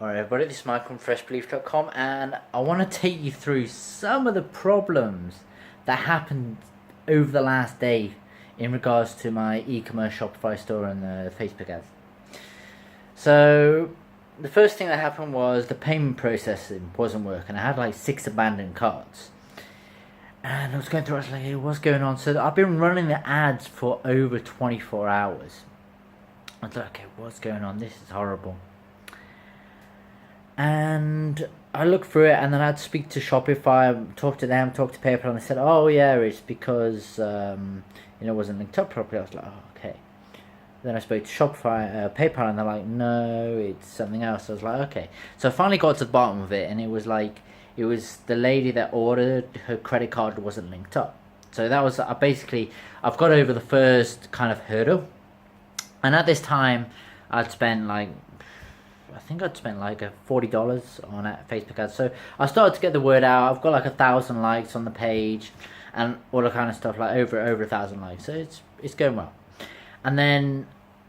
Alright everybody, this is Mike from freshbelief.com, and I want to take you through some of the problems that happened over the last day in regards to my e-commerce Shopify store and the Facebook ads. So the first thing that happened was the payment processing wasn't working. I had like 6 abandoned carts, and I was going through, I was like, hey, what's going on? So I've been running the ads for over 24 hours. I was like, okay, what's going on? This is horrible. And I looked through it, and then I'd speak to Shopify, talk to them, talk to PayPal, and they said, oh yeah, it's because it wasn't linked up properly. I was like, oh, okay. Then I spoke to Shopify, PayPal, and they're like, no, it's something else. I was like, okay. So I finally got to the bottom of it, and it was the lady that ordered, her credit card wasn't linked up. So that was I've got over the first kind of hurdle, and at this time I'd spent like $40 on Facebook ads. So I started to get the word out. I've got like 1,000 likes on the page and all that kind of stuff, like over 1,000 likes. So it's going well. And then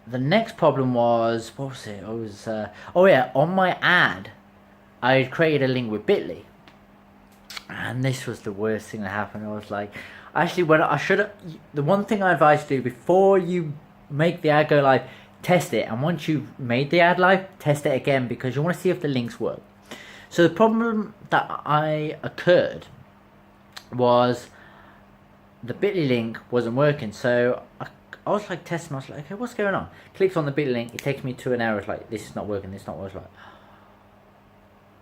the next problem was, what was it? It was on my ad I had created a link with Bitly, and this was the worst thing that happened. I was like, actually, the one thing I advise you to do before you make the ad go live, test it, and once you've made the ad live, test it again, because you want to see if the links work. So the problem that occurred was the Bitly link wasn't working. So I was like testing, I was like, okay, what's going on? Clicks on the Bitly link, it takes me to an error. It's like, this is not working, this is not working.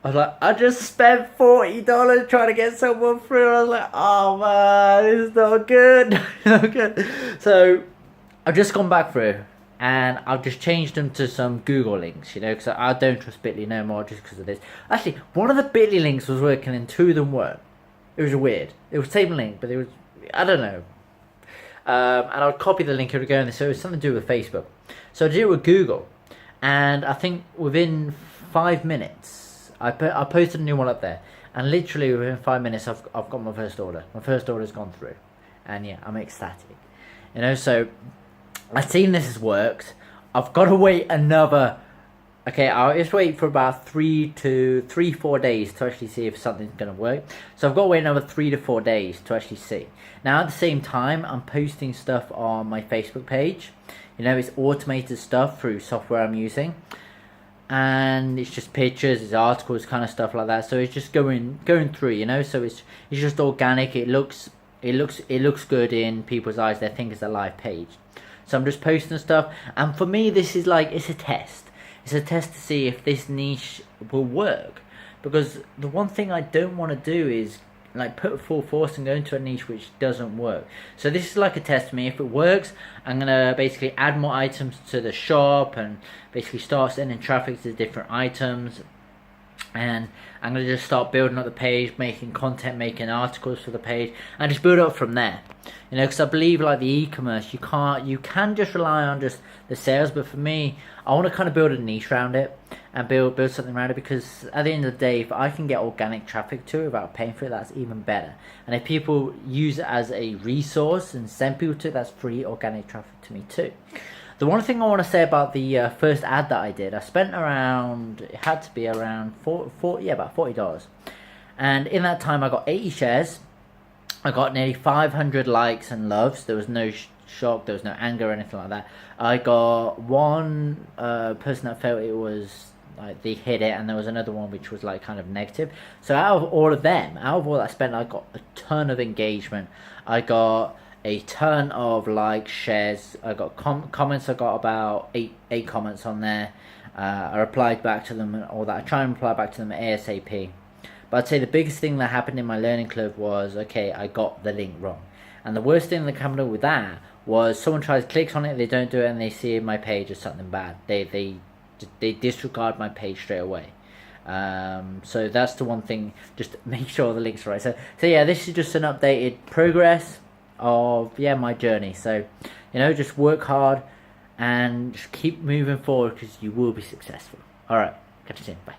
I was like, I just spent $40 trying to get someone through. I was like, oh man, this is not good. Not good. So I've just gone back through, and I've just changed them to some Google links, because I don't trust Bitly no more just because of this. Actually, one of the Bitly links was working and 2 of them weren't. It was weird. It was the same link, but it was, I don't know. And I'll copy the link, it would go in there, so it was something to do with Facebook. So I did it with Google, and I think within 5 minutes, I posted a new one up there, and literally within 5 minutes, I've got my first order. My first order's gone through, and yeah, I'm ecstatic. So I've seen this has worked. I've got to wait another. Okay, I'll just wait for about 3-4 days to actually see if something's going to work. So I've got to wait another 3 to 4 days to actually see. Now at the same time, I'm posting stuff on my Facebook page. It's automated stuff through software I'm using, and it's just pictures, it's articles, kind of stuff like that. So it's just going through. So it's just organic. It looks good in people's eyes. They think it's a live page. So I'm just posting stuff, and for me this is like, it's a test. It's a test to see if this niche will work, because the one thing I don't want to do is like put full force and go into a niche which doesn't work. So this is like a test for me. If it works, I'm gonna basically add more items to the shop and basically start sending traffic to different items, and I'm going to just start building up the page, making content, making articles for the page, and just build up from there. Because I believe like the e-commerce, you can just rely on just the sales, but for me, I want to kind of build a niche around it and build something around it, because at the end of the day, if I can get organic traffic to it without paying for it, that's even better. And if people use it as a resource and send people to it, that's free organic traffic to me too. The one thing I want to say about the first ad that I did, I spent around, it had to be around about $40. And in that time, I got 80 shares. I got nearly 500 likes and loves. There was no shock, there was no anger or anything like that. I got one person that felt it was, like, they hit it, and there was another one which was like kind of negative. So out of all that I spent, I got a ton of engagement. I got a ton of likes, shares. I got comments. I got about eight comments on there. I replied back to them and all that. I try and reply back to them ASAP. But I'd say the biggest thing that happened in my learning club was, okay, I got the link wrong. And the worst thing that happened with that was someone tries clicks on it, they don't do it, and they see my page as something bad. They disregard my page straight away. So that's the one thing. Just make sure the links are right. So yeah, this is just an updated progress of my journey. So just work hard and just keep moving forward, because you will be successful. All right, catch you soon. Bye.